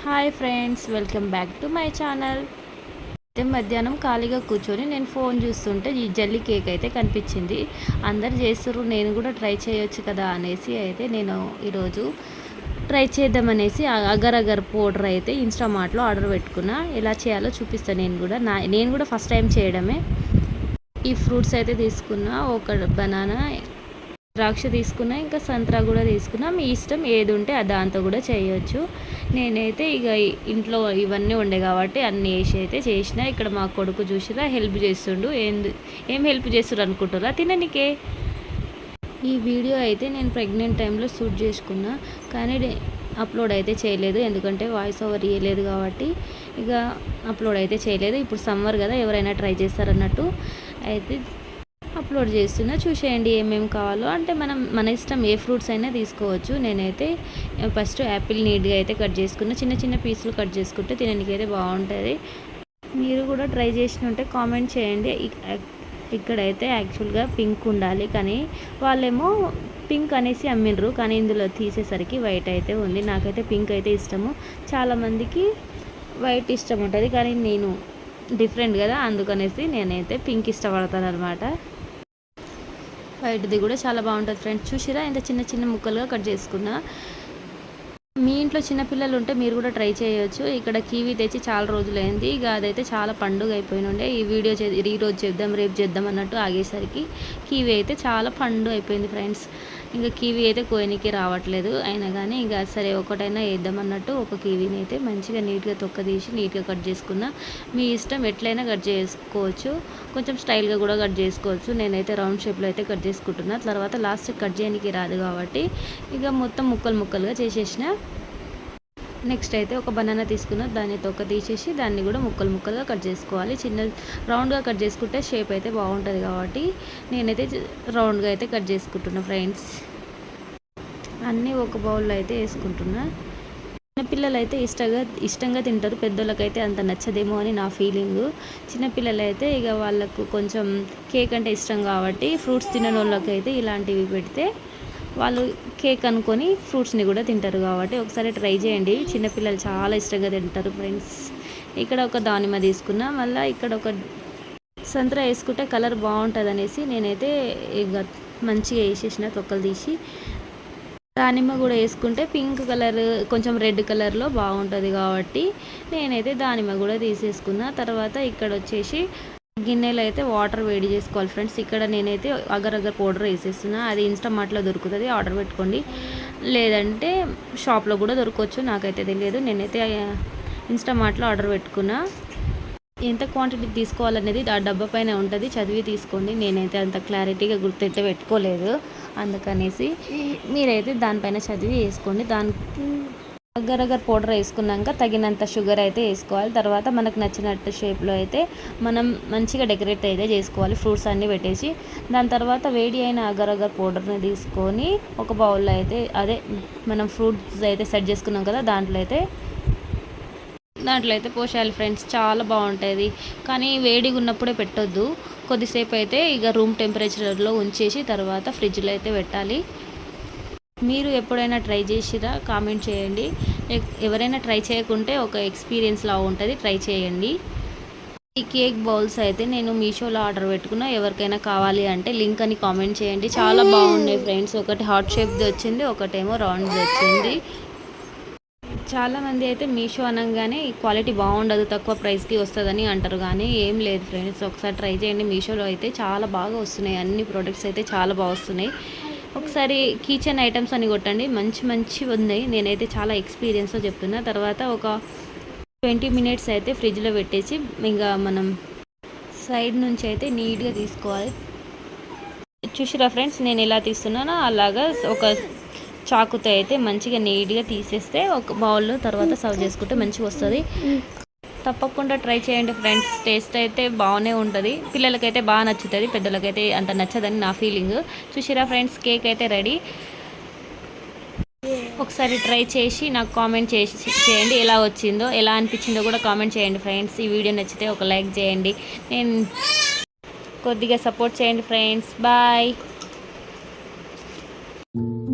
Hi friends, welcome back to my channel. అయితే మధ్యాహ్నం ఖాళీగా కూర్చొని నేను ఫోన్ చూస్తుంటే ఈ జల్లీ కేక్ అయితే కనిపించింది. అందరు చేస్తుర్రు, నేను కూడా ట్రై చేయొచ్చు కదా అనేసి అయితే నేను ఈరోజు ట్రై చేద్దామనేసి అగర్ అగర్ పౌడర్ అయితే ఇన్స్టామార్ట్లో ఆర్డర్ పెట్టుకున్నా. ఎలా చేయాలో చూపిస్తాను. నేను కూడా ఫస్ట్ టైం చేయడమే. ఈ ఫ్రూట్స్ అయితే తీసుకున్నా, ఒక బనానా, ద్రాక్ష తీసుకున్నా, ఇంకా సంత్రా కూడా తీసుకున్నా. మీ ఇష్టం ఏది ఉంటే దాంతో కూడా చేయొచ్చు. నేనైతే ఇక ఇంట్లో ఇవన్నీ ఉండే కాబట్టి అన్నీ వేసి అయితే చేసిన. ఇక్కడ మా కొడుకు చూసిరా హెల్ప్ చేస్తుండు. ఏం హెల్ప్ చేస్తున్నారు అనుకుంటారా? తిననికే. ఈ వీడియో అయితే నేను ప్రెగ్నెంట్ టైంలో షూట్ చేసుకున్నా, కానీ అప్లోడ్ అయితే చేయలేదు, ఎందుకంటే వాయిస్ ఓవర్ ఇవ్వలేదు కాబట్టి ఇక అప్లోడ్ అయితే చేయలేదు. ఇప్పుడు సమ్మర్ కదా, ఎవరైనా ట్రై చేస్తారన్నట్టు అయితే అప్లోడ్ చేస్తున్నా. చూసేయండి ఏమేమి కావాలో. అంటే మన ఇష్టం, ఏ ఫ్రూట్స్ అయినా తీసుకోవచ్చు. నేనైతే ఫస్ట్ యాపిల్ నీట్గా అయితే కట్ చేసుకున్నా. చిన్న చిన్న పీసులు కట్ చేసుకుంటే తినడానికి అయితే బాగుంటుంది. మీరు కూడా ట్రై చేసినట్టే కామెంట్ చేయండి. ఇక్కడైతే యాక్చువల్గా పింక్ ఉండాలి, కానీ వాళ్ళేమో పింక్ అనేసి అమ్మిండ్రు, కానీ ఇందులో తీసేసరికి వైట్ అయితే ఉంది. నాకైతే పింక్ అయితే ఇష్టము. చాలామందికి వైట్ ఇష్టం ఉంటుంది, కానీ నేను డిఫరెంట్ కదా, అందుకనేసి నేనైతే పింక్ ఇష్టపడతాను అనమాట. వైట్ది కూడా చాలా బాగుంటుంది ఫ్రెండ్స్. చూసిరా ఇంత చిన్న చిన్న ముక్కలుగా కట్ చేసుకున్నా. మీ ఇంట్లో చిన్నపిల్లలు ఉంటే మీరు కూడా ట్రై చేయొచ్చు. ఇక్కడ కివీ తెచ్చి చాలా రోజులైంది, ఇక అదైతే చాలా పండుగ అయిపోయినుండే. ఈ వీడియో ఈరోజు చేద్దాం, రేపు చేద్దాం అన్నట్టు ఆగేసరికి కివీ అయితే చాలా పండు అయిపోయింది ఫ్రెండ్స్. ఇంకా కివీ అయితే కోయనికి రావట్లేదు. అయినా కానీ ఇంకా సరే ఒకటైనా వేద్దాం అన్నట్టు ఒక కివీని అయితే మంచిగా నీట్గా తొక్క తీసి నీట్గా కట్ చేసుకున్నా. మీ ఇష్టం ఎట్లయినా కట్ చేసుకోవచ్చు, కొంచెం స్టైల్గా కూడా కట్ చేసుకోవచ్చు. నేనైతే రౌండ్ షేప్లో అయితే కట్ చేసుకుంటున్నా. తర్వాత లాస్ట్ కట్ చేయడానికి రాదు కాబట్టి ఇక మొత్తం ముక్కలు ముక్కలుగా చేసేసిన. నెక్స్ట్ అయితే ఒక బనానా తీసుకున్న, దాన్ని తొక్క తీసేసి దాన్ని కూడా ముక్కలు ముక్కలుగా కట్ చేసుకోవాలి. చిన్న రౌండ్గా కట్ చేసుకుంటే షేప్ అయితే బాగుంటుంది కాబట్టి నేనైతే రౌండ్గా అయితే కట్ చేసుకుంటున్నా ఫ్రెండ్స్. అన్నీ ఒక బౌల్లో అయితే వేసుకుంటున్నా. చిన్నపిల్లలు అయితే ఇష్టంగా తింటారు, పెద్దోళ్ళకైతే అంత నచ్చదేమో అని నా ఫీలింగు. చిన్నపిల్లలు అయితే ఇక వాళ్ళకు కొంచెం కేక్ అంటే ఇష్టం కాబట్టి, ఫ్రూట్స్ తినని వాళ్ళకైతే ఇలాంటివి పెడితే వాళ్ళు కేక్ అనుకొని ఫ్రూట్స్ని కూడా తింటారు కాబట్టి ఒకసారి ట్రై చేయండి. చిన్నపిల్లలు చాలా ఇష్టంగా తింటారు ఫ్రెండ్స్. ఇక్కడ ఒక దానిమ్మ తీసుకున్నా, మళ్ళీ ఇక్కడ ఒక సంత్రా వేసుకుంటే కలర్ బాగుంటుంది అనేసి నేనైతే ఇక మంచిగా వేసేసిన, తొక్కలు తీసి. దానిమ్మ కూడా వేసుకుంటే పింక్ కలర్, కొంచెం రెడ్ కలర్లో బాగుంటుంది కాబట్టి నేనైతే దానిమ్మ కూడా తీసేసుకున్నా. తర్వాత ఇక్కడ వచ్చేసి గిన్నెలో అయితే వాటర్ వేడి చేసుకోవాలి ఫ్రెండ్స్. ఇక్కడ నేనైతే అగర్ అగర్ పౌడర్ వేసేస్తున్నా. అది ఇన్స్టామార్ట్లో దొరుకుతుంది, ఆర్డర్ పెట్టుకోండి. లేదంటే షాప్లో కూడా దొరకవచ్చు, నాకైతే తెలియదు. నేనైతే ఇన్స్టామార్ట్లో ఆర్డర్ పెట్టుకున్నా. ఎంత క్వాంటిటీ తీసుకోవాలనేది ఆ డబ్బా పైన ఉంటుంది, చదివి తీసుకోండి. నేనైతే అంత క్లారిటీగా గుర్తైతే పెట్టుకోలేదు, అందుకనేసి మీరైతే దానిపైన చదివి వేసుకోండి. అగర్ అగర్ పౌడర్ వేసుకున్నాక తగినంత షుగర్ అయితే వేసుకోవాలి. తర్వాత మనకు నచ్చినట్టు షేప్లో అయితే మనం మంచిగా డెకరేట్ అయితే చేసుకోవాలి, ఫ్రూట్స్ అన్నీ పెట్టేసి. దాని తర్వాత వేడి అయిన అగర్ అగర్ పౌడర్ని తీసుకొని ఒక బౌల్లో అయితే అదే మనం ఫ్రూట్స్ అయితే సెట్ చేసుకున్నాం కదా, దాంట్లో అయితే పోసేయాలి ఫ్రెండ్స్. చాలా బాగుంటుంది, కానీ వేడిగా ఉన్నప్పుడే పెట్టొద్దు. కొద్దిసేపు అయితే ఇక రూమ్ టెంపరేచర్లో ఉంచేసి తర్వాత ఫ్రిడ్జ్లో అయితే పెట్టాలి. మీరు ఎప్పుడైనా ట్రై చేసిరా కామెంట్ చేయండి. ఎవరైనా ట్రై చేయకుంటే ఒక ఎక్స్పీరియన్స్ లా ఉంటుంది, ట్రై చేయండి. ఈ కేక్ బౌల్స్ అయితే నేను మీషోలో ఆర్డర్ పెట్టుకున్నా. ఎవరికైనా కావాలి అంటే లింక్ అని కామెంట్ చేయండి. చాలా బాగున్నాయి ఫ్రెండ్స్. ఒకటి హార్ట్ షేప్ది వచ్చింది, ఒకటేమో రౌండ్ది వచ్చింది. చాలామంది అయితే మీషో అనగానే క్వాలిటీ బాగుండదు, తక్కువ ప్రైస్కి వస్తుందని అంటారు, కానీ ఏం లేదు ఫ్రెండ్స్. ఒకసారి ట్రై చేయండి. మీషోలో అయితే చాలా బాగా వస్తున్నాయి, అన్ని ప్రోడక్ట్స్ అయితే చాలా బాగా వస్తున్నాయి. ఒకసారి కిచెన్ ఐటమ్స్ అని కొట్టండి, మంచి ఉన్నాయి. నేనైతే చాలా ఎక్స్పీరియన్స్తో చెప్తున్నా. తర్వాత ఒక 20 మినిట్స్ అయితే ఫ్రిడ్జ్లో పెట్టేసి ఇంకా మనం సైడ్ నుంచి అయితే నీట్గా తీసుకోవాలి. చూసిరా ఫ్రెండ్స్, నేను ఎలా తీస్తున్నానో అలాగా ఒక చాకుతో అయితే మంచిగా నీట్గా తీసేస్తే ఒక బౌల్లో తర్వాత సర్వ్ చేసుకుంటే మంచిగా వస్తుంది. తప్పకుండా ట్రై చేయండి ఫ్రెండ్స్. టేస్ట్ అయితే బాగానే ఉంటుంది, పిల్లలకైతే బాగా నచ్చుతుంది, పెద్దలకైతే అంత నచ్చదని నా ఫీలింగ్. చూసిరా ఫ్రెండ్స్, కేక్ అయితే రెడీ. ఒకసారి ట్రై చేసి నాకు కామెంట్ చేయండి ఎలా వచ్చిందో, ఎలా అనిపించిందో కూడా కామెంట్ చేయండి ఫ్రెండ్స్. ఈ వీడియో నచ్చితే ఒక లైక్ చేయండి, కొద్దిగా సపోర్ట్ చేయండి ఫ్రెండ్స్. బాయ్. బాయ్.